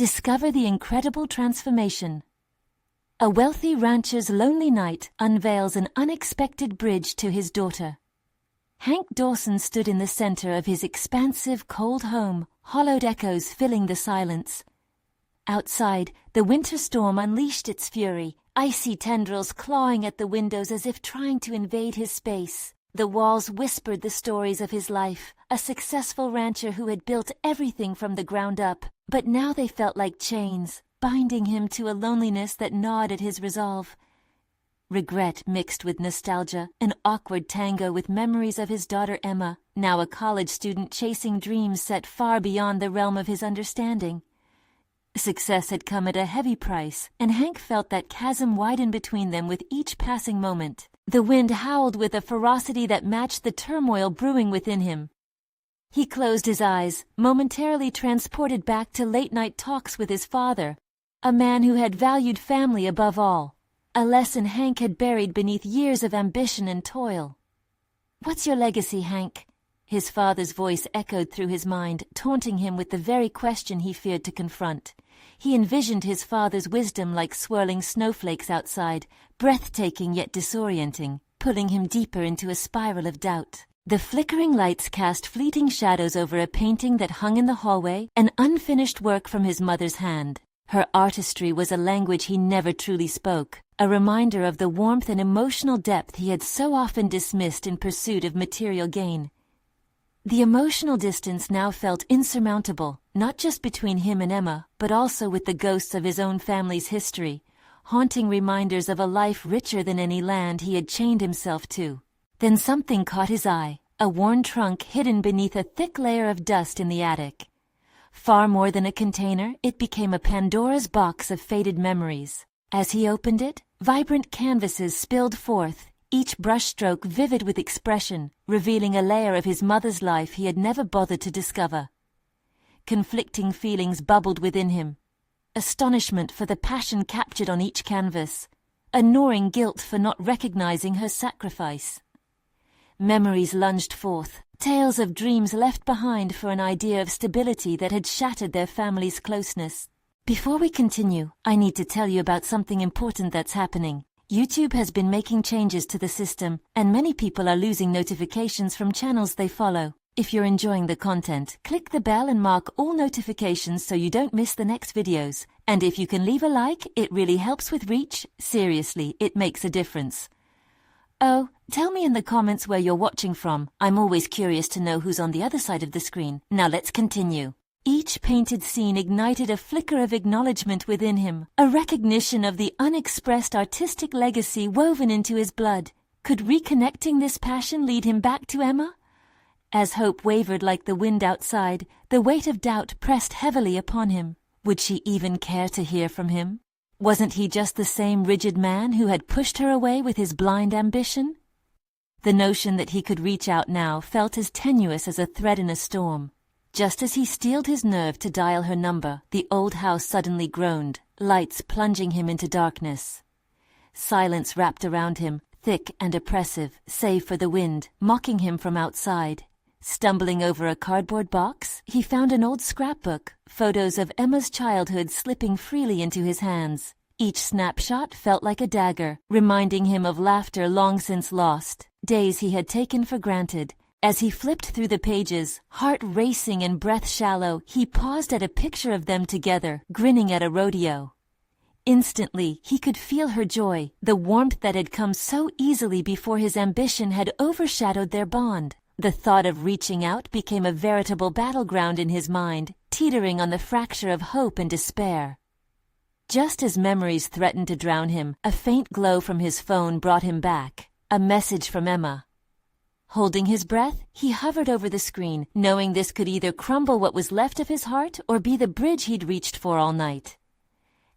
Discover the incredible transformation. A wealthy rancher's lonely night unveils an unexpected bridge to his daughter. Hank Dawson stood in the center of his expansive, cold home, hollowed echoes filling the silence. Outside, the winter storm unleashed its fury, icy tendrils clawing at the windows as if trying to invade his space. The walls whispered the stories of his life, a successful rancher who had built everything from the ground up, but now they felt like chains, binding him to a loneliness that gnawed at his resolve. Regret mixed with nostalgia, an awkward tango with memories of his daughter Emma, now a college student chasing dreams set far beyond the realm of his understanding. Success had come at a heavy price, and Hank felt that chasm widen between them with each passing moment. The wind howled with a ferocity that matched the turmoil brewing within him. He closed his eyes, momentarily transported back to late-night talks with his father, a man who had valued family above all, a lesson Hank had buried beneath years of ambition and toil. "What's your legacy, Hank?" His father's voice echoed through his mind, taunting him with the very question he feared to confront. He envisioned his father's wisdom like swirling snowflakes outside, breathtaking yet disorienting, pulling him deeper into a spiral of doubt. The flickering lights cast fleeting shadows over a painting that hung in the hallway, an unfinished work from his mother's hand. Her artistry was a language he never truly spoke, a reminder of the warmth and emotional depth he had so often dismissed in pursuit of material gain. The emotional distance now felt insurmountable, not just between him and Emma, but also with the ghosts of his own family's history, haunting reminders of a life richer than any land he had chained himself to. Then something caught his eye, a worn trunk hidden beneath a thick layer of dust in the attic. Far more than a container, it became a Pandora's box of faded memories. As he opened it, vibrant canvases spilled forth, each brushstroke vivid with expression, revealing a layer of his mother's life he had never bothered to discover. Conflicting feelings bubbled within him. Astonishment for the passion captured on each canvas, a gnawing guilt for not recognizing her sacrifice. Memories lunged forth, tales of dreams left behind for an idea of stability that had shattered their family's closeness. Before we continue, I need to tell you about something important that's happening. YouTube has been making changes to the system, and many people are losing notifications from channels they follow. If you're enjoying the content, click the bell and mark all notifications so you don't miss the next videos. And if you can leave a like, it really helps with reach. Seriously, it makes a difference. Oh, tell me in the comments where you're watching from. I'm always curious to know who's on the other side of the screen. Now let's continue. Each painted scene ignited a flicker of acknowledgement within him, a recognition of the unexpressed artistic legacy woven into his blood. Could reconnecting this passion lead him back to Emma? As hope wavered like the wind outside, the weight of doubt pressed heavily upon him. Would she even care to hear from him? Wasn't he just the same rigid man who had pushed her away with his blind ambition? The notion that he could reach out now felt as tenuous as a thread in a storm. Just as he steeled his nerve to dial her number, the old house suddenly groaned, lights plunging him into darkness. Silence wrapped around him, thick and oppressive, save for the wind, mocking him from outside. Stumbling over a cardboard box, he found an old scrapbook, photos of Emma's childhood slipping freely into his hands. Each snapshot felt like a dagger, reminding him of laughter long since lost, days he had taken for granted. As he flipped through the pages, heart racing and breath shallow, he paused at a picture of them together, grinning at a rodeo. Instantly, he could feel her joy, the warmth that had come so easily before his ambition had overshadowed their bond. The thought of reaching out became a veritable battleground in his mind, teetering on the fracture of hope and despair. Just as memories threatened to drown him, a faint glow from his phone brought him back, a message from Emma. Holding his breath, he hovered over the screen, knowing this could either crumble what was left of his heart or be the bridge he'd reached for all night.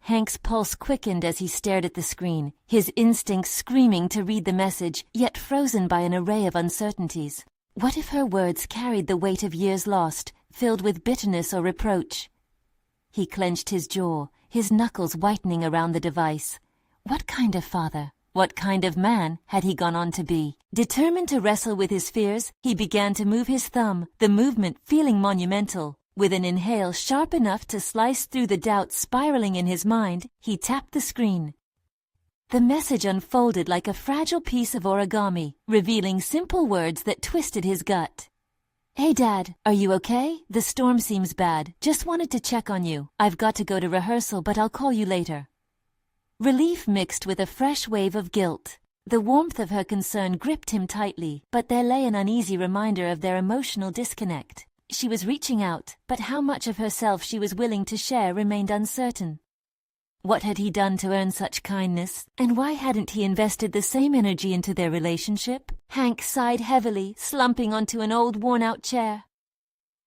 Hank's pulse quickened as he stared at the screen, his instincts screaming to read the message, yet frozen by an array of uncertainties. What if her words carried the weight of years lost, filled with bitterness or reproach? He clenched his jaw, his knuckles whitening around the device. What kind of father? What kind of man had he gone on to be? Determined to wrestle with his fears, he began to move his thumb, the movement feeling monumental. With an inhale sharp enough to slice through the doubt spiraling in his mind, he tapped the screen. The message unfolded like a fragile piece of origami, revealing simple words that twisted his gut. "Hey Dad, are you okay? The storm seems bad. Just wanted to check on you. I've got to go to rehearsal, but I'll call you later." Relief mixed with a fresh wave of guilt. The warmth of her concern gripped him tightly, but there lay an uneasy reminder of their emotional disconnect. She was reaching out, but how much of herself she was willing to share remained uncertain. What had he done to earn such kindness, and why hadn't he invested the same energy into their relationship? Hank sighed heavily, slumping onto an old worn-out chair.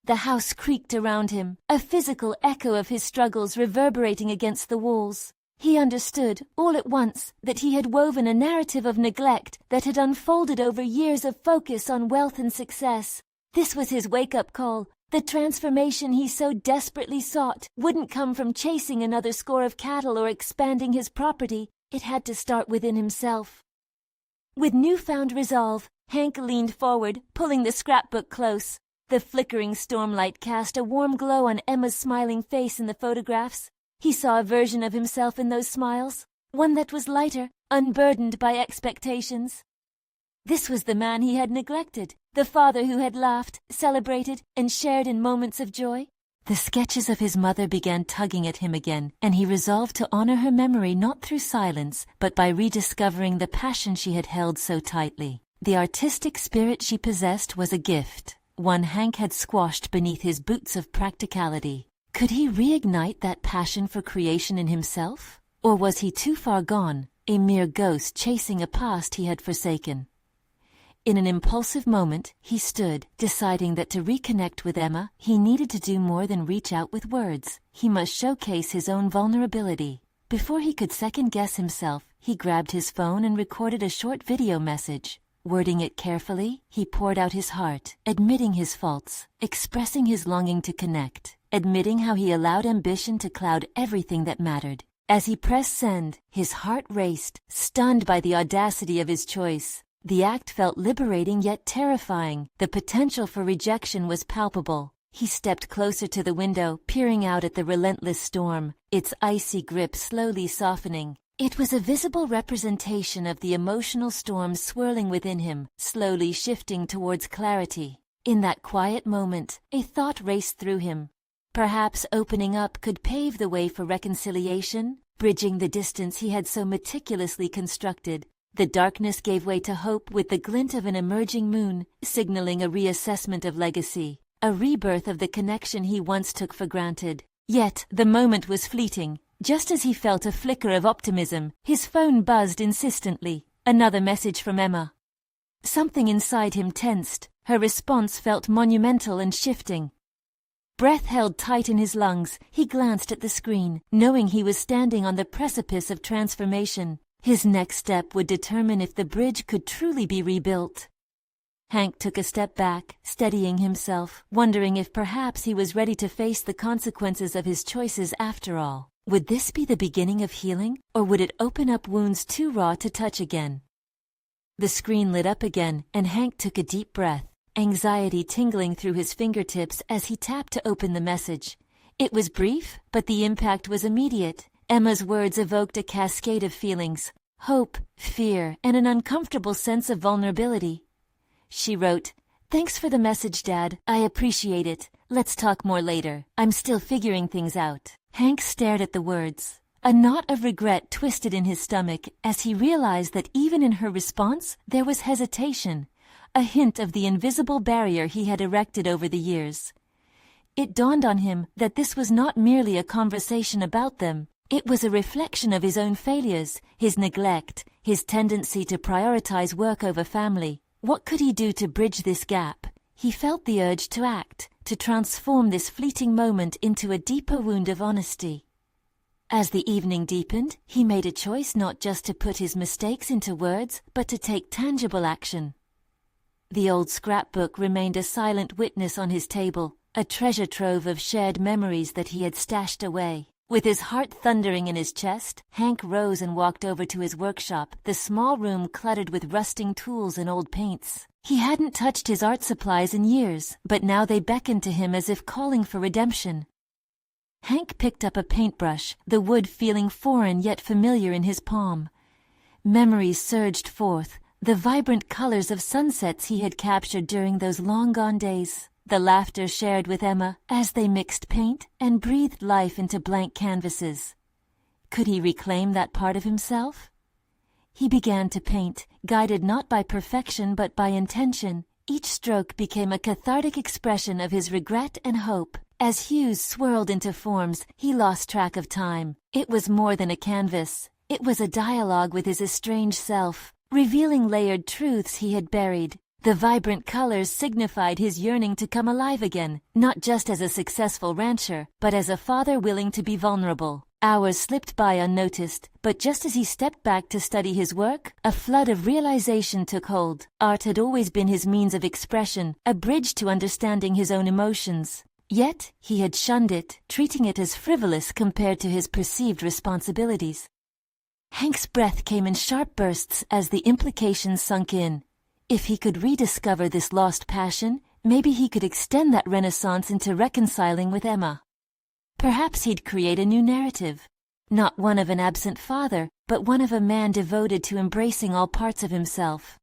The house creaked around him, a physical echo of his struggles reverberating against the walls. He understood, all at once, that he had woven a narrative of neglect that had unfolded over years of focus on wealth and success. This was his wake-up call. The transformation he so desperately sought wouldn't come from chasing another score of cattle or expanding his property. It had to start within himself. With newfound resolve, Hank leaned forward, pulling the scrapbook close. The flickering stormlight cast a warm glow on Emma's smiling face in the photographs. He saw a version of himself in those smiles, one that was lighter, unburdened by expectations. This was the man he had neglected, the father who had laughed, celebrated, and shared in moments of joy. The sketches of his mother began tugging at him again, and he resolved to honor her memory not through silence, but by rediscovering the passion she had held so tightly. The artistic spirit she possessed was a gift, one Hank had squashed beneath his boots of practicality. Could he reignite that passion for creation in himself? Or was he too far gone, a mere ghost chasing a past he had forsaken? In an impulsive moment, he stood, deciding that to reconnect with Emma, he needed to do more than reach out with words. He must showcase his own vulnerability. Before he could second-guess himself, he grabbed his phone and recorded a short video message. Wording it carefully, he poured out his heart, admitting his faults, expressing his longing to connect, admitting how he allowed ambition to cloud everything that mattered. As he pressed send, his heart raced, stunned by the audacity of his choice. The act felt liberating yet terrifying. The potential for rejection was palpable. He stepped closer to the window, peering out at the relentless storm, its icy grip slowly softening. It was a visible representation of the emotional storm swirling within him, slowly shifting towards clarity. In that quiet moment, a thought raced through him. Perhaps opening up could pave the way for reconciliation, bridging the distance he had so meticulously constructed. The darkness gave way to hope with the glint of an emerging moon, signaling a reassessment of legacy, a rebirth of the connection he once took for granted. Yet, the moment was fleeting. Just as he felt a flicker of optimism, his phone buzzed insistently. Another message from Emma. Something inside him tensed. Her response felt monumental and shifting. Breath held tight in his lungs, he glanced at the screen, knowing he was standing on the precipice of transformation. His next step would determine if the bridge could truly be rebuilt. Hank took a step back, steadying himself, wondering if perhaps he was ready to face the consequences of his choices after all. Would this be the beginning of healing, or would it open up wounds too raw to touch again? The screen lit up again, and Hank took a deep breath, anxiety tingling through his fingertips as he tapped to open the message. It was brief, but the impact was immediate. Emma's words evoked a cascade of feelings: hope, fear, and an uncomfortable sense of vulnerability. She wrote, "Thanks for the message, Dad. I appreciate it. Let's talk more later. I'm still figuring things out." Hank stared at the words. A knot of regret twisted in his stomach as he realized that even in her response there was hesitation, a hint of the invisible barrier he had erected over the years. It dawned on him that this was not merely a conversation about them. It was a reflection of his own failures, his neglect, his tendency to prioritize work over family. What could he do to bridge this gap? He felt the urge to act, to transform this fleeting moment into a deeper wound of honesty. As the evening deepened, he made a choice not just to put his mistakes into words, but to take tangible action. The old scrapbook remained a silent witness on his table, a treasure trove of shared memories that he had stashed away. With his heart thundering in his chest, Hank rose and walked over to his workshop, the small room cluttered with rusting tools and old paints. He hadn't touched his art supplies in years, but now they beckoned to him as if calling for redemption. Hank picked up a paintbrush, the wood feeling foreign yet familiar in his palm. Memories surged forth, the vibrant colors of sunsets he had captured during those long-gone days, the laughter shared with Emma as they mixed paint and breathed life into blank canvases. Could he reclaim that part of himself? He began to paint, guided not by perfection but by intention. Each stroke became a cathartic expression of his regret and hope. As hues swirled into forms, he lost track of time. It was more than a canvas. It was a dialogue with his estranged self, revealing layered truths he had buried. The vibrant colors signified his yearning to come alive again, not just as a successful rancher, but as a father willing to be vulnerable. Hours slipped by unnoticed, but just as he stepped back to study his work, a flood of realization took hold. Art had always been his means of expression, a bridge to understanding his own emotions. Yet, he had shunned it, treating it as frivolous compared to his perceived responsibilities. Hank's breath came in sharp bursts as the implications sunk in. If he could rediscover this lost passion, maybe he could extend that renaissance into reconciling with Emma. Perhaps he'd create a new narrative. Not one of an absent father, but one of a man devoted to embracing all parts of himself.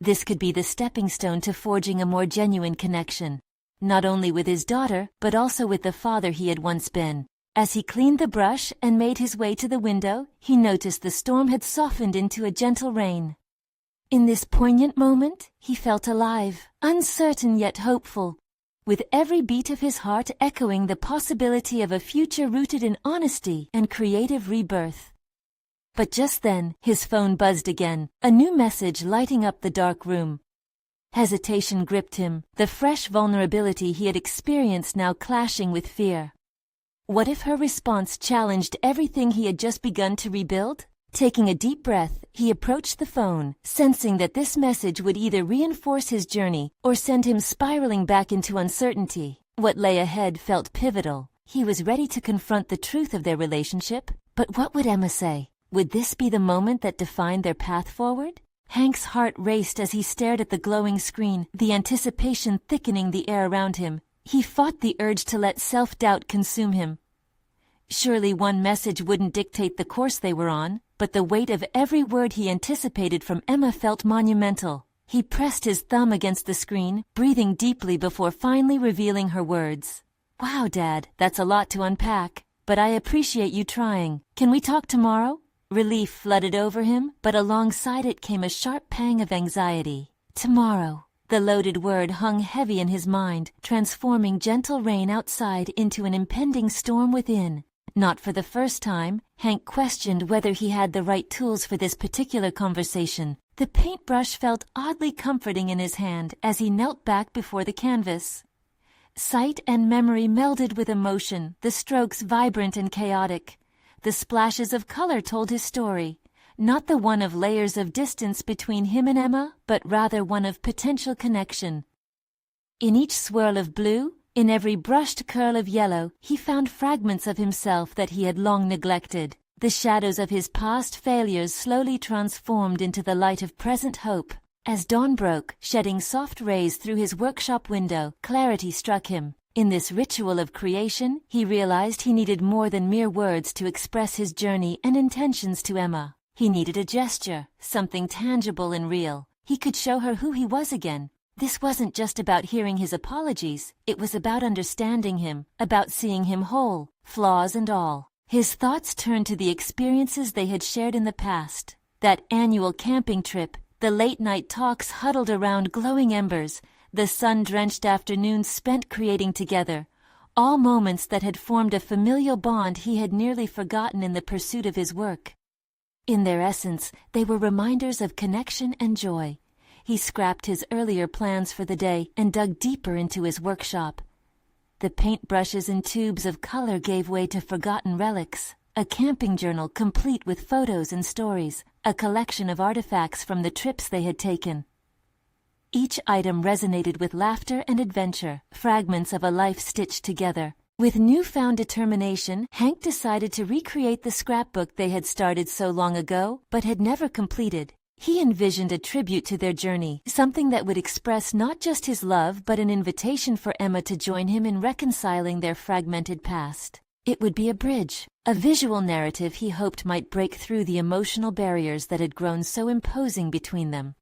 This could be the stepping stone to forging a more genuine connection, not only with his daughter, but also with the father he had once been. As he cleaned the brush and made his way to the window, he noticed the storm had softened into a gentle rain. In this poignant moment, he felt alive, uncertain yet hopeful, with every beat of his heart echoing the possibility of a future rooted in honesty and creative rebirth. But just then, his phone buzzed again, a new message lighting up the dark room. Hesitation gripped him, the fresh vulnerability he had experienced now clashing with fear. What if her response challenged everything he had just begun to rebuild? Taking a deep breath, he approached the phone, sensing that this message would either reinforce his journey or send him spiraling back into uncertainty. What lay ahead felt pivotal. He was ready to confront the truth of their relationship, but what would Emma say? Would this be the moment that defined their path forward? Hank's heart raced as he stared at the glowing screen, the anticipation thickening the air around him. He fought the urge to let self-doubt consume him. Surely one message wouldn't dictate the course they were on, but the weight of every word he anticipated from Emma felt monumental. He pressed his thumb against the screen, breathing deeply before finally revealing her words. "Wow, Dad, that's a lot to unpack, but I appreciate you trying. Can we talk tomorrow?" Relief flooded over him, but alongside it came a sharp pang of anxiety. Tomorrow. The loaded word hung heavy in his mind, transforming gentle rain outside into an impending storm within. Not for the first time, Hank questioned whether he had the right tools for this particular conversation. The paintbrush felt oddly comforting in his hand as he knelt back before the canvas. Sight and memory melded with emotion, the strokes vibrant and chaotic. The splashes of color told his story, not the one of layers of distance between him and Emma, but rather one of potential connection. In each swirl of blue, in every brushed curl of yellow, he found fragments of himself that he had long neglected. The shadows of his past failures slowly transformed into the light of present hope. As dawn broke, shedding soft rays through his workshop window, clarity struck him. In this ritual of creation, he realized he needed more than mere words to express his journey and intentions to Emma. He needed a gesture, something tangible and real. He could show her who he was again. This wasn't just about hearing his apologies, it was about understanding him, about seeing him whole, flaws and all. His thoughts turned to the experiences they had shared in the past. That annual camping trip, the late-night talks huddled around glowing embers, the sun-drenched afternoons spent creating together, all moments that had formed a familial bond he had nearly forgotten in the pursuit of his work. In their essence, they were reminders of connection and joy. He scrapped his earlier plans for the day and dug deeper into his workshop. The paintbrushes and tubes of color gave way to forgotten relics, a camping journal complete with photos and stories, a collection of artifacts from the trips they had taken. Each item resonated with laughter and adventure, fragments of a life stitched together. With newfound determination, Hank decided to recreate the scrapbook they had started so long ago, but had never completed. He envisioned a tribute to their journey, something that would express not just his love but an invitation for Emma to join him in reconciling their fragmented past. It would be a bridge, a visual narrative he hoped might break through the emotional barriers that had grown so imposing between them.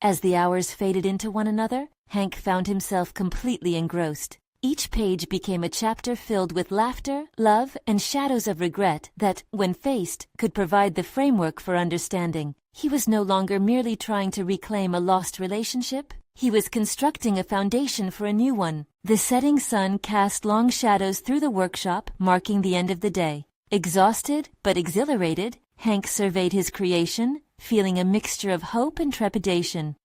As the hours faded into one another, Hank found himself completely engrossed. Each page became a chapter filled with laughter, love, and shadows of regret that, when faced, could provide the framework for understanding. He was no longer merely trying to reclaim a lost relationship. He was constructing a foundation for a new one. The setting sun cast long shadows through the workshop, marking the end of the day. Exhausted, but exhilarated, Hank surveyed his creation, feeling a mixture of hope and trepidation.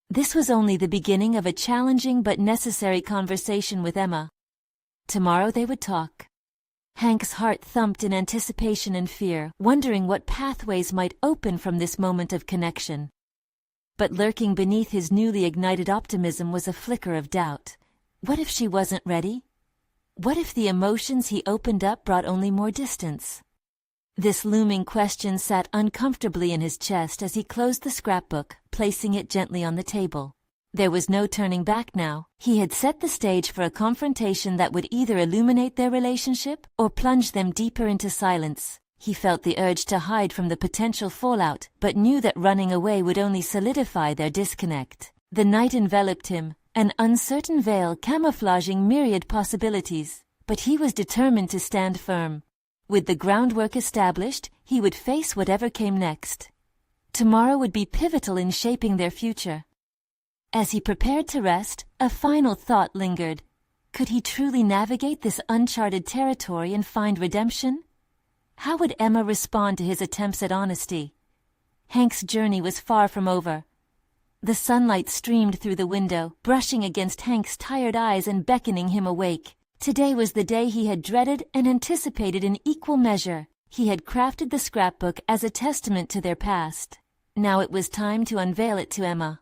This was only the beginning of a challenging but necessary conversation with Emma. Tomorrow they would talk. Hank's heart thumped in anticipation and fear, wondering what pathways might open from this moment of connection. But lurking beneath his newly ignited optimism was a flicker of doubt. What if she wasn't ready? What if the emotions he opened up brought only more distance? This looming question sat uncomfortably in his chest as he closed the scrapbook, placing it gently on the table. There was no turning back now. He had set the stage for a confrontation that would either illuminate their relationship or plunge them deeper into silence. He felt the urge to hide from the potential fallout, but knew that running away would only solidify their disconnect. The night enveloped him, an uncertain veil camouflaging myriad possibilities, but he was determined to stand firm. With the groundwork established, he would face whatever came next. Tomorrow would be pivotal in shaping their future. As he prepared to rest, a final thought lingered. Could he truly navigate this uncharted territory and find redemption? How would Emma respond to his attempts at honesty? Hank's journey was far from over. The sunlight streamed through the window, brushing against Hank's tired eyes and beckoning him awake. Today was the day he had dreaded and anticipated in equal measure. He had crafted the scrapbook as a testament to their past. Now it was time to unveil it to Emma.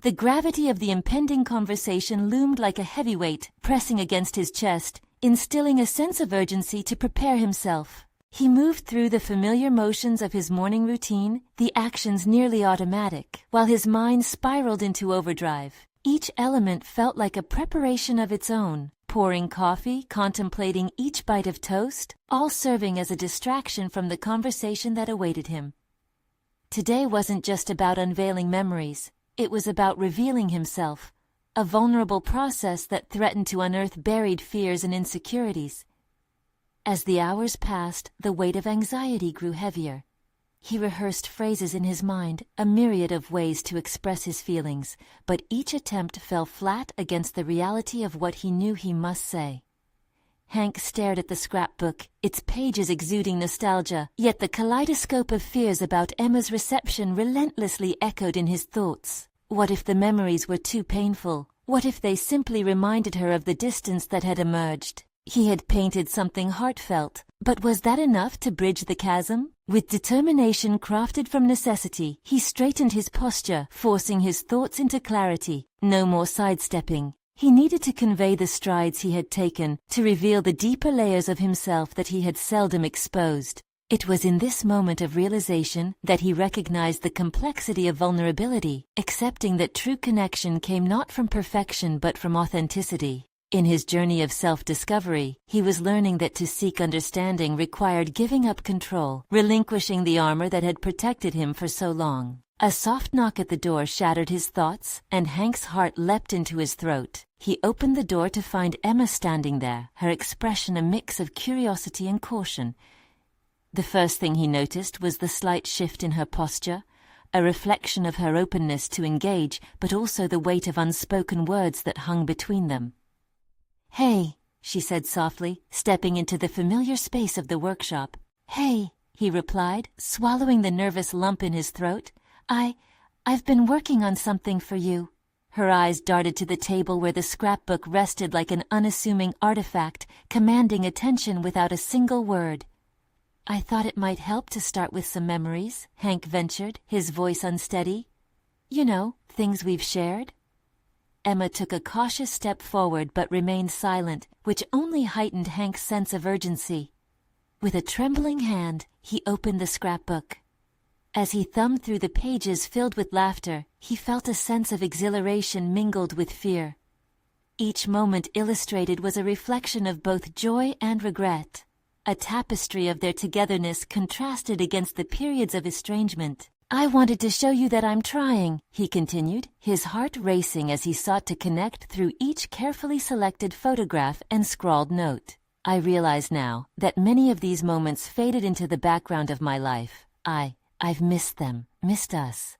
The gravity of the impending conversation loomed like a heavyweight, pressing against his chest, instilling a sense of urgency to prepare himself. He moved through the familiar motions of his morning routine, the actions nearly automatic, while his mind spiraled into overdrive. Each element felt like a preparation of its own. Pouring coffee, contemplating each bite of toast, all serving as a distraction from the conversation that awaited him. Today wasn't just about unveiling memories. It was about revealing himself, a vulnerable process that threatened to unearth buried fears and insecurities. As the hours passed, the weight of anxiety grew heavier. He rehearsed phrases in his mind, a myriad of ways to express his feelings, but each attempt fell flat against the reality of what he knew he must say. Hank stared at the scrapbook, its pages exuding nostalgia, yet the kaleidoscope of fears about Emma's reception relentlessly echoed in his thoughts. What if the memories were too painful? What if they simply reminded her of the distance that had emerged? He had painted something heartfelt, but was that enough to bridge the chasm? With determination crafted from necessity, he straightened his posture, forcing his thoughts into clarity. No more sidestepping. He needed to convey the strides he had taken, to reveal the deeper layers of himself that he had seldom exposed. It was in this moment of realization that he recognized the complexity of vulnerability, accepting that true connection came not from perfection but from authenticity. In his journey of self-discovery, he was learning that to seek understanding required giving up control, relinquishing the armor that had protected him for so long. A soft knock at the door shattered his thoughts, and Hank's heart leapt into his throat. He opened the door to find Emma standing there, her expression a mix of curiosity and caution. The first thing he noticed was the slight shift in her posture, a reflection of her openness to engage, but also the weight of unspoken words that hung between them. "Hey," she said softly, stepping into the familiar space of the workshop. "Hey," he replied, swallowing the nervous lump in his throat. I've been working on something for you." Her eyes darted to the table where the scrapbook rested like an unassuming artifact, commanding attention without a single word. "I thought it might help to start with some memories," Hank ventured, his voice unsteady. "You know, things we've shared." Emma took a cautious step forward but remained silent, which only heightened Hank's sense of urgency. With a trembling hand, he opened the scrapbook. As he thumbed through the pages filled with laughter, he felt a sense of exhilaration mingled with fear. Each moment illustrated was a reflection of both joy and regret, a tapestry of their togetherness contrasted against the periods of estrangement. "I wanted to show you that I'm trying," he continued, his heart racing as he sought to connect through each carefully selected photograph and scrawled note. "I realize now that many of these moments faded into the background of my life. I've missed them, missed us."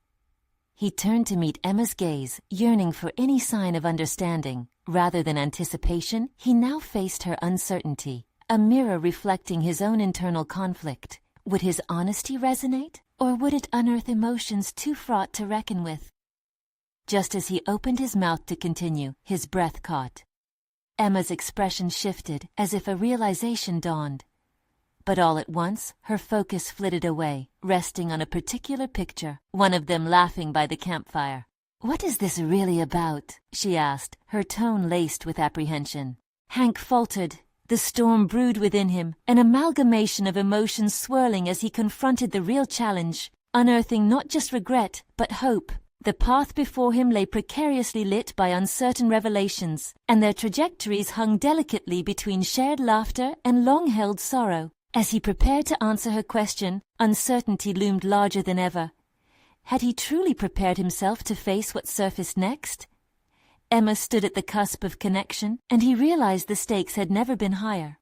He turned to meet Emma's gaze, yearning for any sign of understanding. Rather than anticipation, he now faced her uncertainty, a mirror reflecting his own internal conflict. Would his honesty resonate, or would it unearth emotions too fraught to reckon with? Just as he opened his mouth to continue, his breath caught. Emma's expression shifted, as if a realization dawned. But all at once, her focus flitted away, resting on a particular picture, one of them laughing by the campfire. "What is this really about?" she asked, her tone laced with apprehension. Hank faltered. The storm brewed within him, an amalgamation of emotions swirling as he confronted the real challenge, unearthing not just regret, but hope. The path before him lay precariously lit by uncertain revelations, and their trajectories hung delicately between shared laughter and long-held sorrow. As he prepared to answer her question, uncertainty loomed larger than ever. Had he truly prepared himself to face what surfaced next? Emma stood at the cusp of connection, and he realized the stakes had never been higher.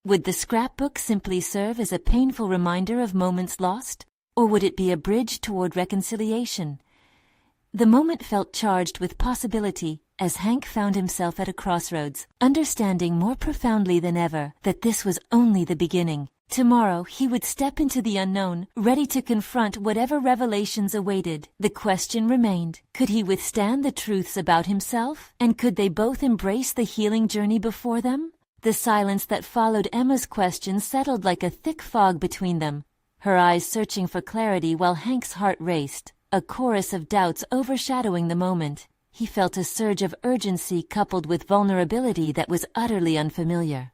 Would the scrapbook simply serve as a painful reminder of moments lost, or would it be a bridge toward reconciliation? The moment felt charged with possibility as Hank found himself at a crossroads, understanding more profoundly than ever that this was only the beginning. Tomorrow he would step into the unknown, ready to confront whatever revelations awaited. The question remained, could he withstand the truths about himself? And could they both embrace the healing journey before them? The silence that followed Emma's question settled like a thick fog between them, her eyes searching for clarity while Hank's heart raced, a chorus of doubts overshadowing the moment. He felt a surge of urgency coupled with vulnerability that was utterly unfamiliar.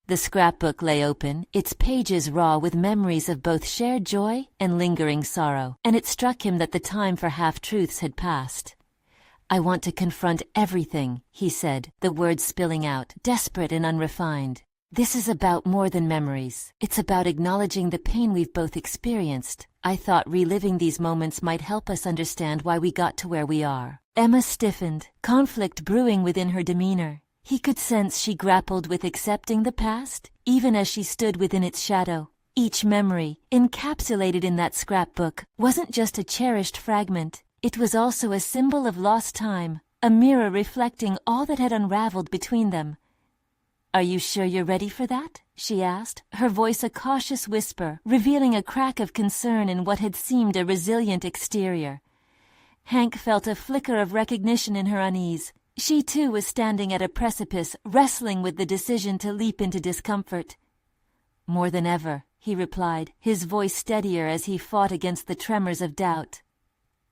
The scrapbook lay open, its pages raw with memories of both shared joy and lingering sorrow, and it struck him that the time for half-truths had passed. "I want to confront everything," he said, the words spilling out, desperate and unrefined. "This is about more than memories. It's about acknowledging the pain we've both experienced. I thought reliving these moments might help us understand why we got to where we are." Emma stiffened, conflict brewing within her demeanor. He could sense she grappled with accepting the past, even as she stood within its shadow. Each memory, encapsulated in that scrapbook, wasn't just a cherished fragment. It was also a symbol of lost time, a mirror reflecting all that had unraveled between them. "Are you sure you're ready for that?" she asked, her voice a cautious whisper, revealing a crack of concern in what had seemed a resilient exterior. Hank felt a flicker of recognition in her unease. She too was standing at a precipice, wrestling with the decision to leap into discomfort. "More than ever," he replied, his voice steadier as he fought against the tremors of doubt.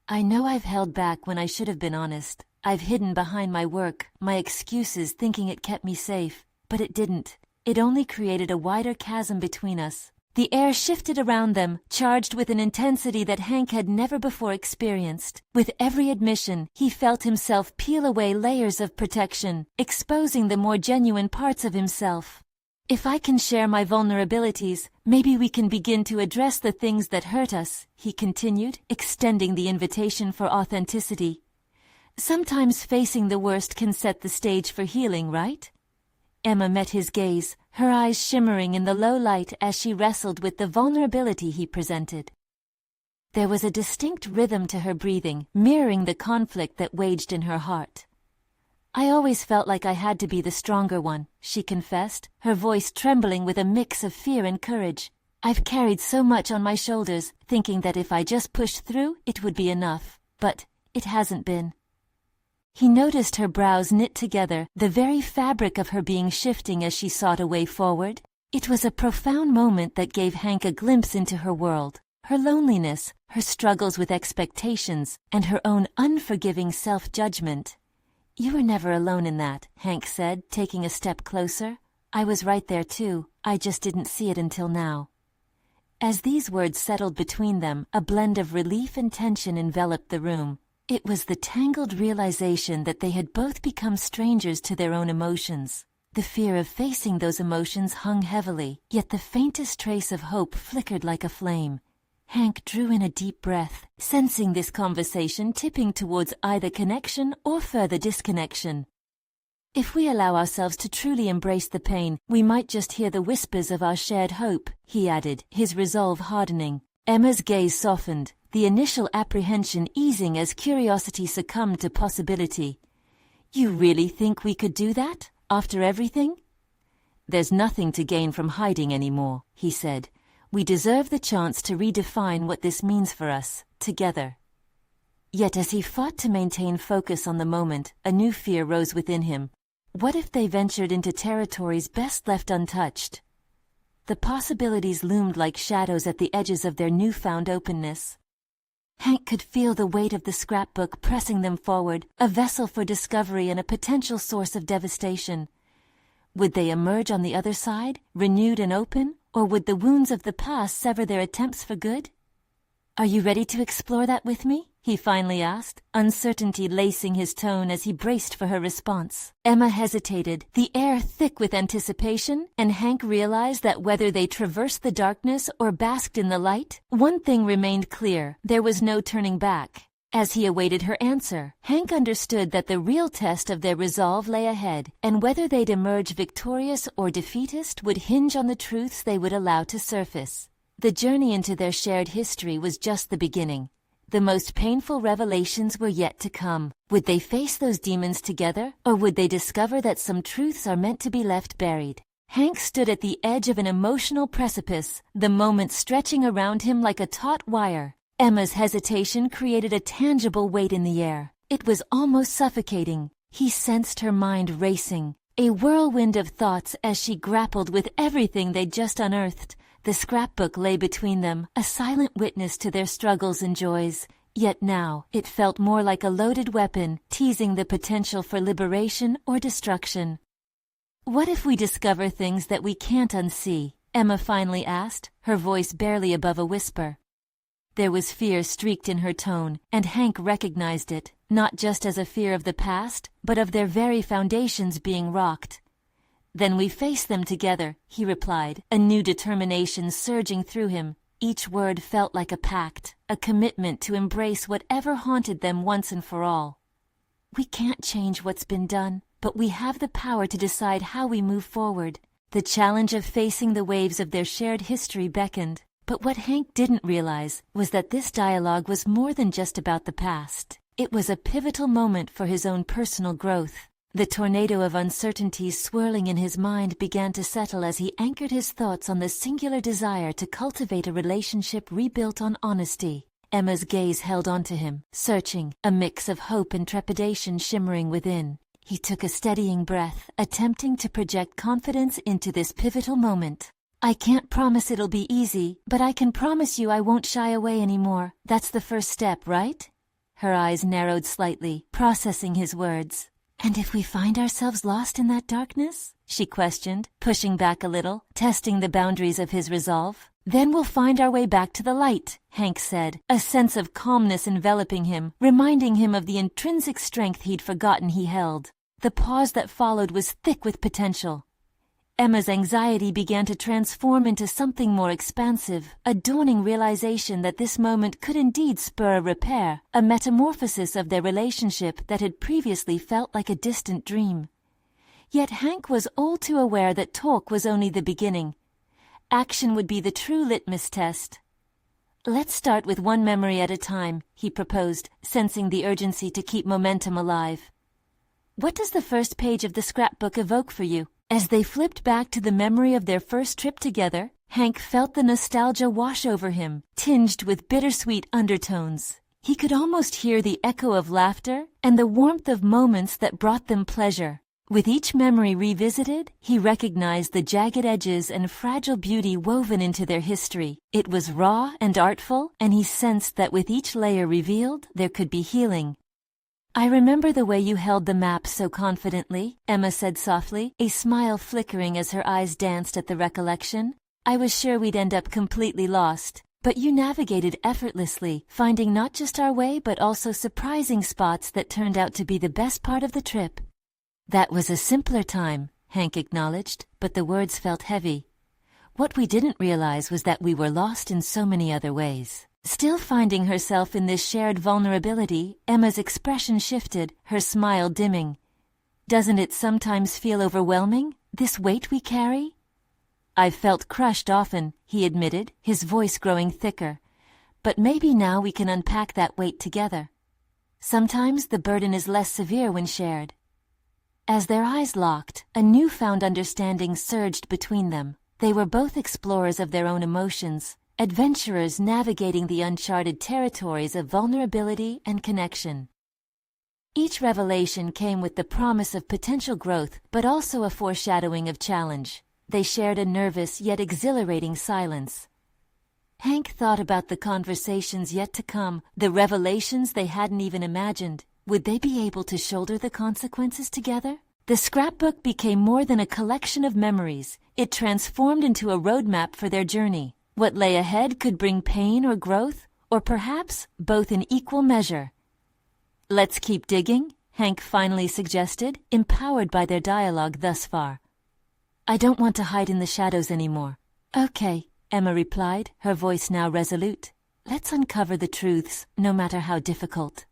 "I know I've held back when I should have been honest. I've hidden behind my work, my excuses, thinking it kept me safe. But it didn't. It only created a wider chasm between us." The air shifted around them, charged with an intensity that Hank had never before experienced. With every admission, he felt himself peel away layers of protection, exposing the more genuine parts of himself. "If I can share my vulnerabilities, maybe we can begin to address the things that hurt us," he continued, extending the invitation for authenticity. "Sometimes facing the worst can set the stage for healing, right?" Emma met his gaze, her eyes shimmering in the low light as she wrestled with the vulnerability he presented. There was a distinct rhythm to her breathing, mirroring the conflict that waged in her heart. "I always felt like I had to be the stronger one," she confessed, her voice trembling with a mix of fear and courage. "I've carried so much on my shoulders, thinking that if I just pushed through, it would be enough. But it hasn't been." He noticed her brows knit together, the very fabric of her being shifting as she sought a way forward. It was a profound moment that gave Hank a glimpse into her world, her loneliness, her struggles with expectations, and her own unforgiving self-judgment. "You were never alone in that," Hank said, taking a step closer. "I was right there too. I just didn't see it until now." As these words settled between them, a blend of relief and tension enveloped the room. It was the tangled realization that they had both become strangers to their own emotions. The fear of facing those emotions hung heavily, yet the faintest trace of hope flickered like a flame. Hank drew in a deep breath, sensing this conversation tipping towards either connection or further disconnection. If we allow ourselves to truly embrace the pain, we might just hear the whispers of our shared hope, he added, his resolve hardening. Emma's gaze softened, the initial apprehension easing as curiosity succumbed to possibility. You really think we could do that, after everything? There's nothing to gain from hiding anymore, he said. We deserve the chance to redefine what this means for us, together. Yet as he fought to maintain focus on the moment, a new fear rose within him. What if they ventured into territories best left untouched? The possibilities loomed like shadows at the edges of their newfound openness. Hank could feel the weight of the scrapbook pressing them forward, a vessel for discovery and a potential source of devastation. Would they emerge on the other side, renewed and open, or would the wounds of the past sever their attempts for good? Are you ready to explore that with me? He finally asked, uncertainty lacing his tone as he braced for her response. Emma hesitated, the air thick with anticipation, and Hank realized that whether they traversed the darkness or basked in the light, one thing remained clear: there was no turning back. As he awaited her answer, Hank understood that the real test of their resolve lay ahead, and whether they'd emerge victorious or defeatist would hinge on the truths they would allow to surface. The journey into their shared history was just the beginning. The most painful revelations were yet to come. Would they face those demons together, or would they discover that some truths are meant to be left buried? Hank stood at the edge of an emotional precipice, the moment stretching around him like a taut wire. Emma's hesitation created a tangible weight in the air. It was almost suffocating. He sensed her mind racing, a whirlwind of thoughts as she grappled with everything they'd just unearthed. The scrapbook lay between them, a silent witness to their struggles and joys. Yet now, it felt more like a loaded weapon, teasing the potential for liberation or destruction. What if we discover things that we can't unsee? Emma finally asked, her voice barely above a whisper. There was fear streaked in her tone, and Hank recognized it, not just as a fear of the past, but of their very foundations being rocked. Then we face them together, he replied, a new determination surging through him. Each word felt like a pact, a commitment to embrace whatever haunted them once and for all. We can't change what's been done, but we have the power to decide how we move forward. The challenge of facing the waves of their shared history beckoned. But what Hank didn't realize was that this dialogue was more than just about the past. It was a pivotal moment for his own personal growth. The tornado of uncertainties swirling in his mind began to settle as he anchored his thoughts on the singular desire to cultivate a relationship rebuilt on honesty. Emma's gaze held onto him, searching, a mix of hope and trepidation shimmering within. He took a steadying breath, attempting to project confidence into this pivotal moment. I can't promise it'll be easy, but I can promise you I won't shy away anymore. That's the first step, right? Her eyes narrowed slightly, processing his words. And if we find ourselves lost in that darkness? She questioned, pushing back a little, testing the boundaries of his resolve. Then we'll find our way back to the light, Hank said, a sense of calmness enveloping him, reminding him of the intrinsic strength he'd forgotten he held. The pause that followed was thick with potential. Emma's anxiety began to transform into something more expansive, a dawning realization that this moment could indeed spur a repair, a metamorphosis of their relationship that had previously felt like a distant dream. Yet Hank was all too aware that talk was only the beginning. Action would be the true litmus test. Let's start with one memory at a time, he proposed, sensing the urgency to keep momentum alive. What does the first page of the scrapbook evoke for you? As they flipped back to the memory of their first trip together, Hank felt the nostalgia wash over him, tinged with bittersweet undertones. He could almost hear the echo of laughter and the warmth of moments that brought them pleasure. With each memory revisited, he recognized the jagged edges and fragile beauty woven into their history. It was raw and artful, and he sensed that with each layer revealed, there could be healing. I remember the way you held the map so confidently, Emma said softly, a smile flickering as her eyes danced at the recollection. I was sure we'd end up completely lost, but you navigated effortlessly, finding not just our way but also surprising spots that turned out to be the best part of the trip." "That was a simpler time," Hank acknowledged, but the words felt heavy. What we didn't realize was that we were lost in so many other ways. Still finding herself in this shared vulnerability, Emma's expression shifted, her smile dimming. "Doesn't it sometimes feel overwhelming, this weight we carry?" "I've felt crushed often," he admitted, his voice growing thicker. "But maybe now we can unpack that weight together. Sometimes the burden is less severe when shared." As their eyes locked, a newfound understanding surged between them. They were both explorers of their own emotions, adventurers navigating the uncharted territories of vulnerability and connection. Each revelation came with the promise of potential growth, but also a foreshadowing of challenge. They shared a nervous yet exhilarating silence. Hank thought about the conversations yet to come, the revelations they hadn't even imagined. Would they be able to shoulder the consequences together? The scrapbook became more than a collection of memories. It transformed into a roadmap for their journey. What lay ahead could bring pain or growth, or perhaps both in equal measure. "Let's keep digging," Hank finally suggested, empowered by their dialogue thus far. "I don't want to hide in the shadows anymore." "Okay," Emma replied, her voice now resolute. "Let's uncover the truths, no matter how difficult."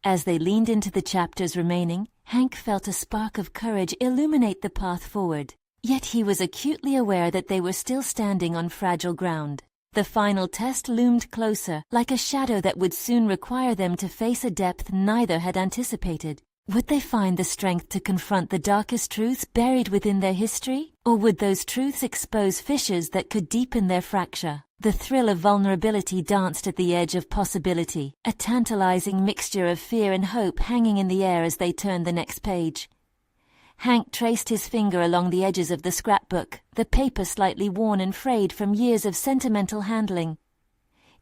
As they leaned into the chapters remaining, Hank felt a spark of courage illuminate the path forward. Yet he was acutely aware that they were still standing on fragile ground. The final test loomed closer, like a shadow that would soon require them to face a depth neither had anticipated. Would they find the strength to confront the darkest truths buried within their history? Or would those truths expose fissures that could deepen their fracture? The thrill of vulnerability danced at the edge of possibility, a tantalizing mixture of fear and hope hanging in the air as they turned the next page. Hank traced his finger along the edges of the scrapbook, the paper slightly worn and frayed from years of sentimental handling.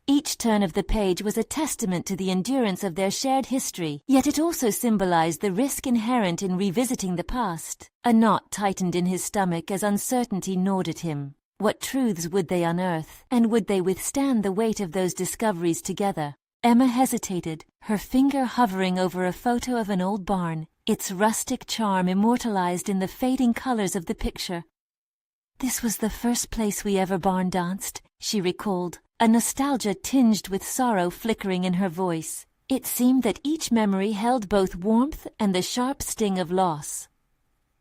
Each turn of the page was a testament to the endurance of their shared history, yet it also symbolized the risk inherent in revisiting the past. A knot tightened in his stomach as uncertainty gnawed at him. What truths would they unearth, and would they withstand the weight of those discoveries together? Emma hesitated, her finger hovering over a photo of an old barn, its rustic charm immortalized in the fading colors of the picture. "This was the first place we ever barn danced," she recalled, a nostalgia tinged with sorrow flickering in her voice. It seemed that each memory held both warmth and the sharp sting of loss.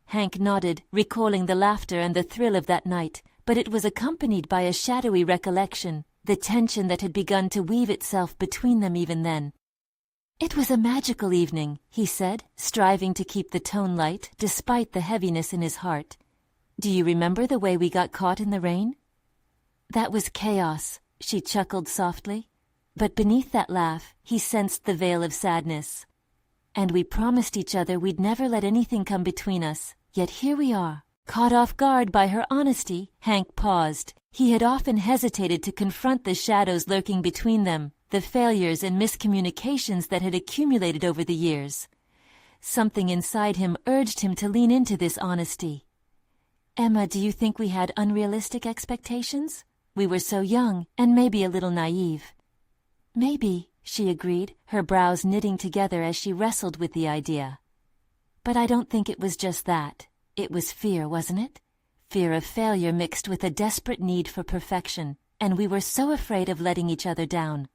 Hank nodded, recalling the laughter and the thrill of that night, but it was accompanied by a shadowy recollection, the tension that had begun to weave itself between them even then. "It was a magical evening," he said, striving to keep the tone light despite the heaviness in his heart. "Do you remember the way we got caught in the rain?" "That was chaos," she chuckled softly. But beneath that laugh, he sensed the veil of sadness. "And we promised each other we'd never let anything come between us, yet here we are." Caught off guard by her honesty, Hank paused. He had often hesitated to confront the shadows lurking between them, the failures and miscommunications that had accumulated over the years. Something inside him urged him to lean into this honesty. "Emma, do you think we had unrealistic expectations? We were so young, and maybe a little naive." "Maybe," she agreed, her brows knitting together as she wrestled with the idea. "But I don't think it was just that. It was fear, wasn't it? Fear of failure mixed with a desperate need for perfection, and we were so afraid of letting each other down."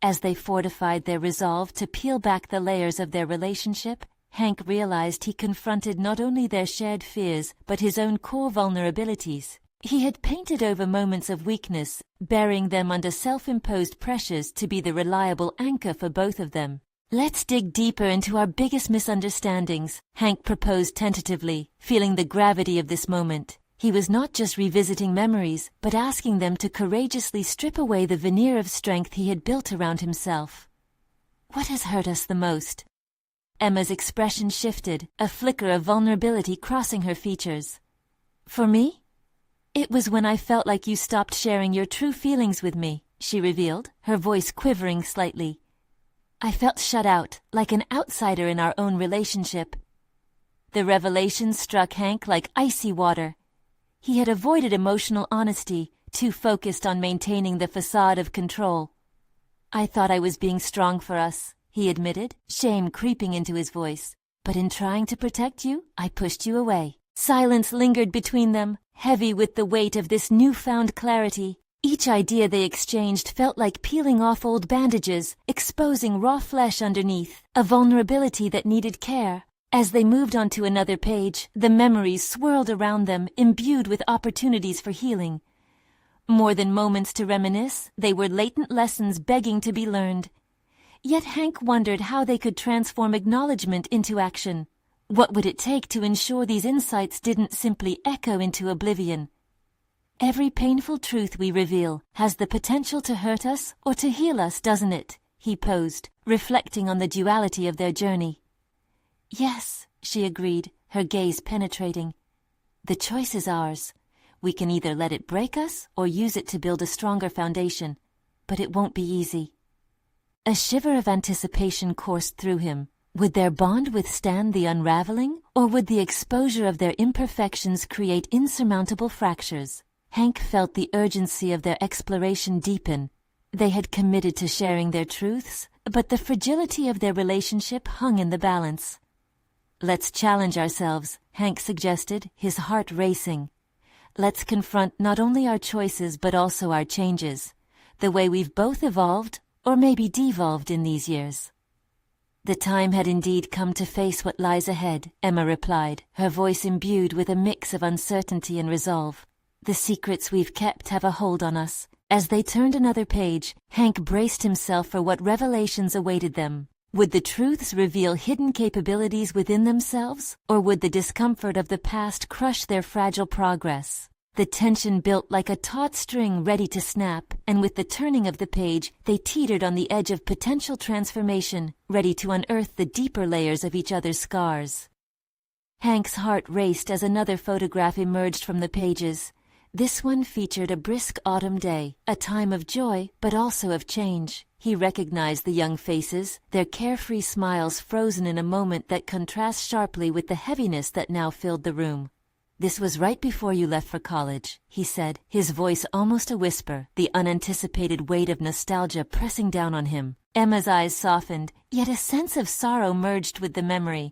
As they fortified their resolve to peel back the layers of their relationship, Hank realized he confronted not only their shared fears but his own core vulnerabilities. He had painted over moments of weakness, burying them under self-imposed pressures to be the reliable anchor for both of them. "Let's dig deeper into our biggest misunderstandings," Hank proposed tentatively, feeling the gravity of this moment. He was not just revisiting memories, but asking them to courageously strip away the veneer of strength he had built around himself. "What has hurt us the most?" Emma's expression shifted, a flicker of vulnerability crossing her features. "For me? It was when I felt like you stopped sharing your true feelings with me," she revealed, her voice quivering slightly. "I felt shut out, like an outsider in our own relationship." The revelation struck Hank like icy water. He had avoided emotional honesty, too focused on maintaining the facade of control. "I thought I was being strong for us," he admitted, shame creeping into his voice. "But in trying to protect you, I pushed you away." Silence lingered between them, heavy with the weight of this newfound clarity. Each idea they exchanged felt like peeling off old bandages, exposing raw flesh underneath, a vulnerability that needed care. As they moved on to another page, the memories swirled around them, imbued with opportunities for healing. More than moments to reminisce, they were latent lessons begging to be learned. Yet Hank wondered how they could transform acknowledgement into action. What would it take to ensure these insights didn't simply echo into oblivion? "Every painful truth we reveal has the potential to hurt us or to heal us, doesn't it?" he posed, reflecting on the duality of their journey. "Yes," she agreed, her gaze penetrating. "The choice is ours. We can either let it break us or use it to build a stronger foundation. But it won't be easy." A shiver of anticipation coursed through him. Would their bond withstand the unraveling, or would the exposure of their imperfections create insurmountable fractures? Hank felt the urgency of their exploration deepen. They had committed to sharing their truths, but the fragility of their relationship hung in the balance. "Let's challenge ourselves," Hank suggested, his heart racing. "Let's confront not only our choices but also our changes, the way we've both evolved, or maybe devolved in these years." "The time had indeed come to face what lies ahead," Emma replied, her voice imbued with a mix of uncertainty and resolve. "The secrets we've kept have a hold on us." As they turned another page, Hank braced himself for what revelations awaited them. Would the truths reveal hidden capabilities within themselves, or would the discomfort of the past crush their fragile progress? The tension built like a taut string ready to snap, and with the turning of the page, they teetered on the edge of potential transformation, ready to unearth the deeper layers of each other's scars. Hank's heart raced as another photograph emerged from the pages. This one featured a brisk autumn day, a time of joy but also of change. He recognized the young faces, their carefree smiles frozen in a moment that contrasts sharply with the heaviness that now filled the room. "This was right before you left for college," he said, his voice almost a whisper, the unanticipated weight of nostalgia pressing down on him. Emma's eyes softened, yet a sense of sorrow merged with the memory.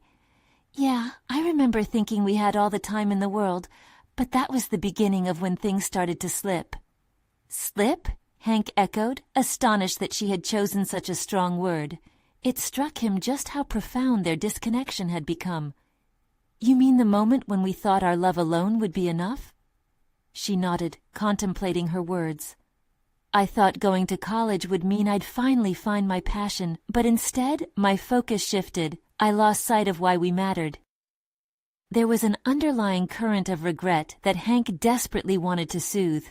"Yeah, I remember thinking we had all the time in the world, but that was the beginning of when things started to slip." "Slip?" Hank echoed, astonished that she had chosen such a strong word. It struck him just how profound their disconnection had become. "You mean the moment when we thought our love alone would be enough?" She nodded, contemplating her words. "I thought going to college would mean I'd finally find my passion, but instead, my focus shifted. I lost sight of why we mattered." There was an underlying current of regret that Hank desperately wanted to soothe.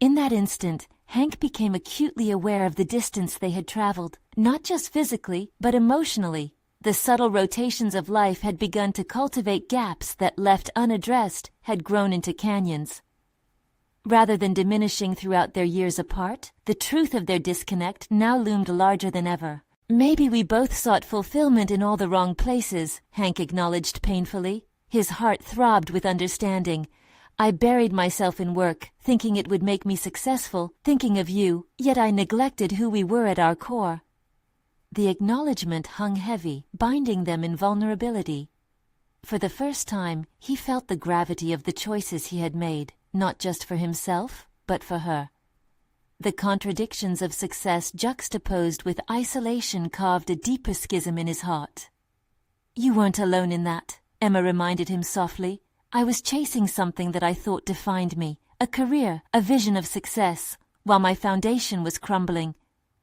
In that instant, Hank became acutely aware of the distance they had traveled, not just physically, but emotionally. The subtle rotations of life had begun to cultivate gaps that, left unaddressed, had grown into canyons. Rather than diminishing throughout their years apart, the truth of their disconnect now loomed larger than ever. "Maybe we both sought fulfillment in all the wrong places," Hank acknowledged painfully. His heart throbbed with understanding. "I buried myself in work, thinking it would make me successful, thinking of you, yet I neglected who we were at our core." The acknowledgement hung heavy, binding them in vulnerability. For the first time, he felt the gravity of the choices he had made, not just for himself, but for her. The contradictions of success juxtaposed with isolation carved a deeper schism in his heart. "You weren't alone in that," Emma reminded him softly. "I was chasing something that I thought defined me, a career, a vision of success, while my foundation was crumbling.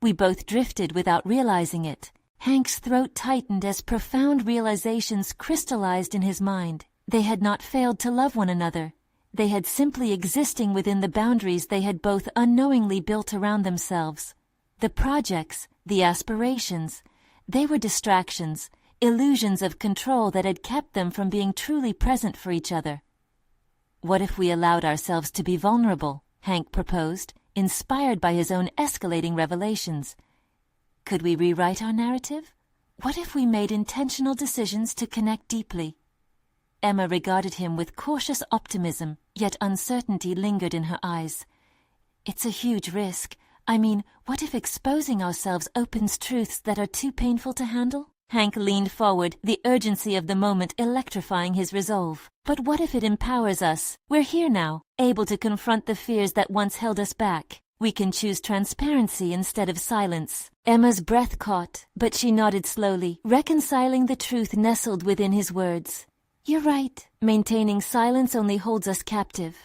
We both drifted without realizing it." Hank's throat tightened as profound realizations crystallized in his mind. They had not failed to love one another. They had simply existing within the boundaries they had both unknowingly built around themselves. The projects, the aspirations, they were distractions, illusions of control that had kept them from being truly present for each other. "What if we allowed ourselves to be vulnerable?" Hank proposed, inspired by his own escalating revelations. "Could we rewrite our narrative? What if we made intentional decisions to connect deeply?" Emma regarded him with cautious optimism, yet uncertainty lingered in her eyes. It's a huge risk. I mean, what if exposing ourselves opens truths that are too painful to handle? Hank leaned forward, the urgency of the moment electrifying his resolve. But what if it empowers us? We're here now, able to confront the fears that once held us back. We can choose transparency instead of silence. Emma's breath caught, but she nodded slowly, reconciling the truth nestled within his words. You're right. Maintaining silence only holds us captive.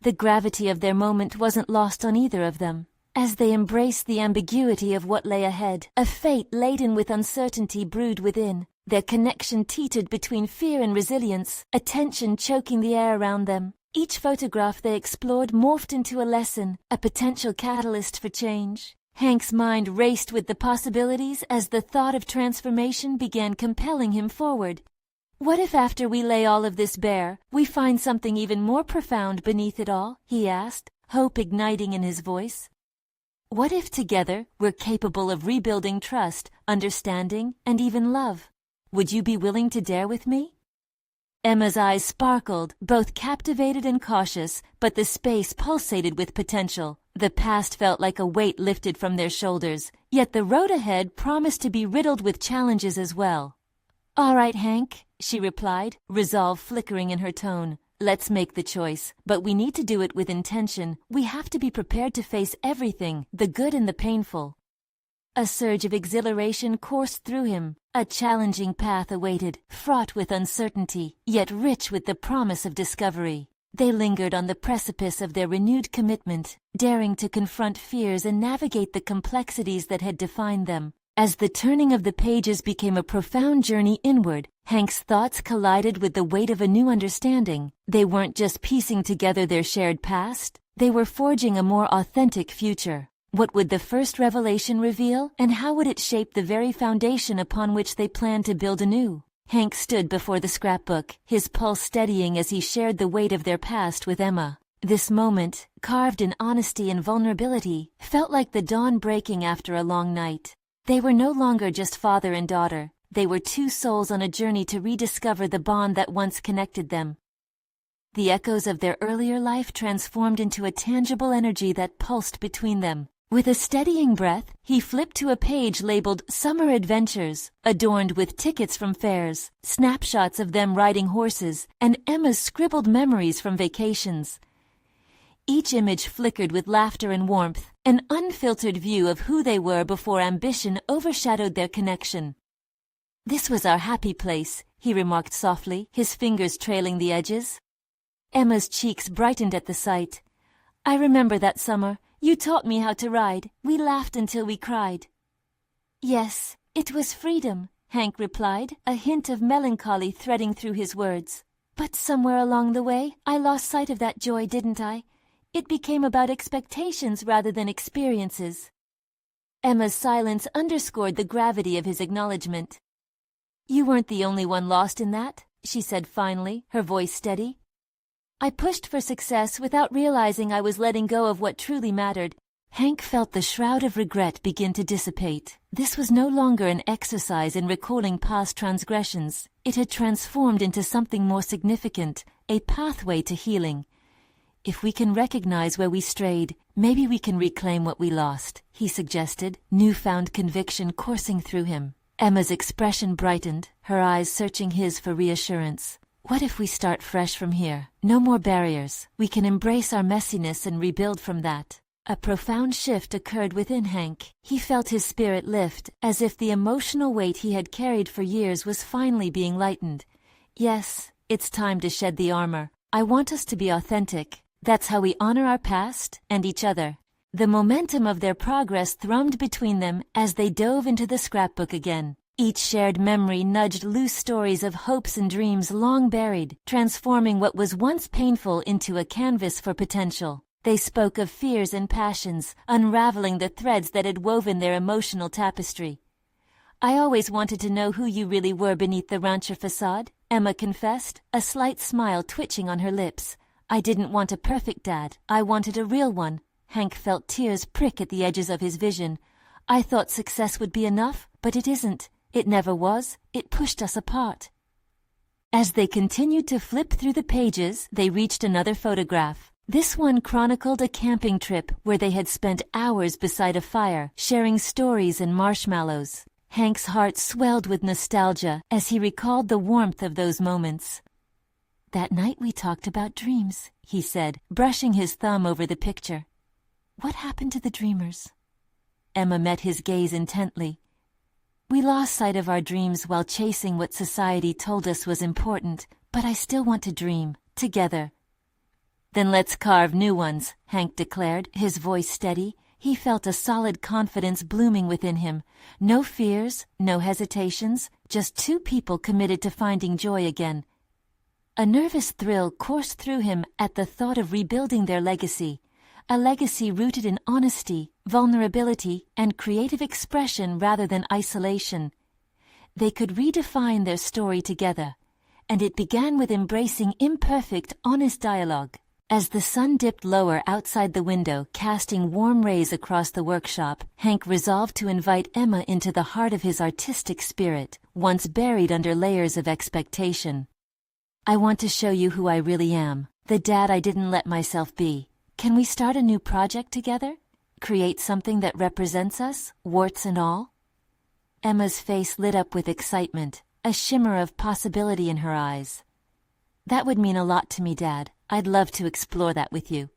The gravity of their moment wasn't lost on either of them. As they embraced the ambiguity of what lay ahead, a fate laden with uncertainty brewed within. Their connection teetered between fear and resilience, a tension choking the air around them. Each photograph they explored morphed into a lesson, a potential catalyst for change. Hank's mind raced with the possibilities as the thought of transformation began compelling him forward. What if after we lay all of this bare, we find something even more profound beneath it all? He asked, hope igniting in his voice. What if together we're capable of rebuilding trust, understanding, and even love? Would you be willing to dare with me? Emma's eyes sparkled, both captivated and cautious, but the space pulsated with potential. The past felt like a weight lifted from their shoulders, yet the road ahead promised to be riddled with challenges as well. All right, Hank, she replied, resolve flickering in her tone. Let's make the choice, but we need to do it with intention. We have to be prepared to face everything, the good and the painful. A surge of exhilaration coursed through him. A challenging path awaited, fraught with uncertainty, yet rich with the promise of discovery. They lingered on the precipice of their renewed commitment, daring to confront fears and navigate the complexities that had defined them. As the turning of the pages became a profound journey inward, Hank's thoughts collided with the weight of a new understanding. They weren't just piecing together their shared past, they were forging a more authentic future. What would the first revelation reveal, and how would it shape the very foundation upon which they planned to build anew? Hank stood before the scrapbook, his pulse steadying as he shared the weight of their past with Emma. This moment, carved in honesty and vulnerability, felt like the dawn breaking after a long night. They were no longer just father and daughter. They were two souls on a journey to rediscover the bond that once connected them. The echoes of their earlier life transformed into a tangible energy that pulsed between them. With a steadying breath, he flipped to a page labeled Summer Adventures, adorned with tickets from fairs, snapshots of them riding horses, and Emma's scribbled memories from vacations. Each image flickered with laughter and warmth, an unfiltered view of who they were before ambition overshadowed their connection. This was our happy place, he remarked softly, his fingers trailing the edges. Emma's cheeks brightened at the sight. I remember that summer. You taught me how to ride. We laughed until we cried. Yes, it was freedom, Hank replied, a hint of melancholy threading through his words. But somewhere along the way, I lost sight of that joy, didn't I? It became about expectations rather than experiences. Emma's silence underscored the gravity of his acknowledgement. You weren't the only one lost in that, she said finally, her voice steady. I pushed for success without realizing I was letting go of what truly mattered. Hank felt the shroud of regret begin to dissipate. This was no longer an exercise in recalling past transgressions. It had transformed into something more significant, a pathway to healing. If we can recognize where we strayed, maybe we can reclaim what we lost, he suggested, newfound conviction coursing through him. Emma's expression brightened, her eyes searching his for reassurance. What if we start fresh from here? No more barriers. We can embrace our messiness and rebuild from that. A profound shift occurred within Hank. He felt his spirit lift, as if the emotional weight he had carried for years was finally being lightened. Yes, it's time to shed the armor. I want us to be authentic. That's how we honor our past and each other. The momentum of their progress thrummed between them as they dove into the scrapbook again. Each shared memory nudged loose stories of hopes and dreams long buried, transforming what was once painful into a canvas for potential. They spoke of fears and passions, unraveling the threads that had woven their emotional tapestry. I always wanted to know who you really were beneath the rancher facade, Emma confessed, a slight smile twitching on her lips. I didn't want a perfect dad. I wanted a real one. Hank felt tears prick at the edges of his vision. I thought success would be enough, but it isn't. It never was. It pushed us apart. As they continued to flip through the pages, they reached another photograph. This one chronicled a camping trip where they had spent hours beside a fire, sharing stories and marshmallows. Hank's heart swelled with nostalgia as he recalled the warmth of those moments. "That night we talked about dreams," he said, brushing his thumb over the picture. "What happened to the dreamers?" Emma met his gaze intently. "We lost sight of our dreams while chasing what society told us was important, but I still want to dream, together." "Then let's carve new ones," Hank declared, his voice steady. He felt a solid confidence blooming within him. No fears, no hesitations, just two people committed to finding joy again. A nervous thrill coursed through him at the thought of rebuilding their legacy, a legacy rooted in honesty, vulnerability, and creative expression rather than isolation. They could redefine their story together, and it began with embracing imperfect, honest dialogue. As the sun dipped lower outside the window, casting warm rays across the workshop, Hank resolved to invite Emma into the heart of his artistic spirit, once buried under layers of expectation. "I want to show you who I really am, the dad I didn't let myself be. Can we start a new project together? Create something that represents us, warts and all?" Emma's face lit up with excitement, a shimmer of possibility in her eyes. "That would mean a lot to me, Dad. I'd love to explore that with you."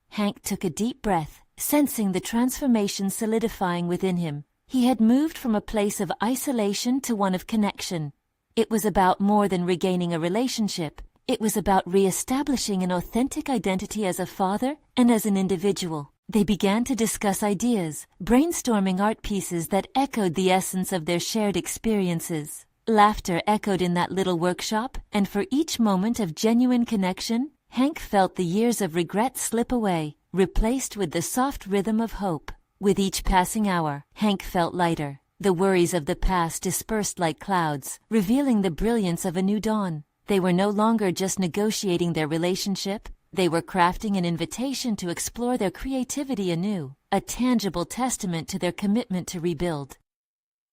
Hank took a deep breath, sensing the transformation solidifying within him. He had moved from a place of isolation to one of connection. It was about more than regaining a relationship. It was about re-establishing an authentic identity as a father and as an individual. They began to discuss ideas, brainstorming art pieces that echoed the essence of their shared experiences. Laughter echoed in that little workshop, and for each moment of genuine connection, Hank felt the years of regret slip away, replaced with the soft rhythm of hope. With each passing hour, Hank felt lighter. The worries of the past dispersed like clouds, revealing the brilliance of a new dawn. They were no longer just negotiating their relationship, they were crafting an invitation to explore their creativity anew, a tangible testament to their commitment to rebuild.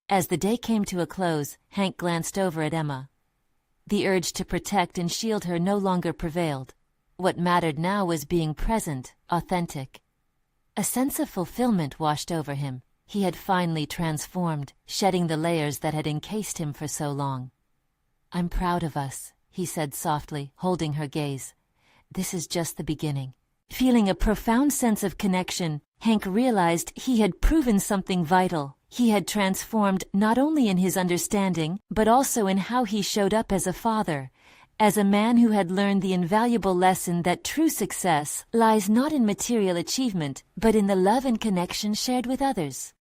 As the day came to a close, Hank glanced over at Emma. The urge to protect and shield her no longer prevailed. What mattered now was being present, authentic. A sense of fulfillment washed over him. He had finally transformed, shedding the layers that had encased him for so long. "I'm proud of us," he said softly, holding her gaze. "This is just the beginning." Feeling a profound sense of connection, Hank realized he had proven something vital. He had transformed not only in his understanding, but also in how he showed up as a father, as a man who had learned the invaluable lesson that true success lies not in material achievement, but in the love and connection shared with others.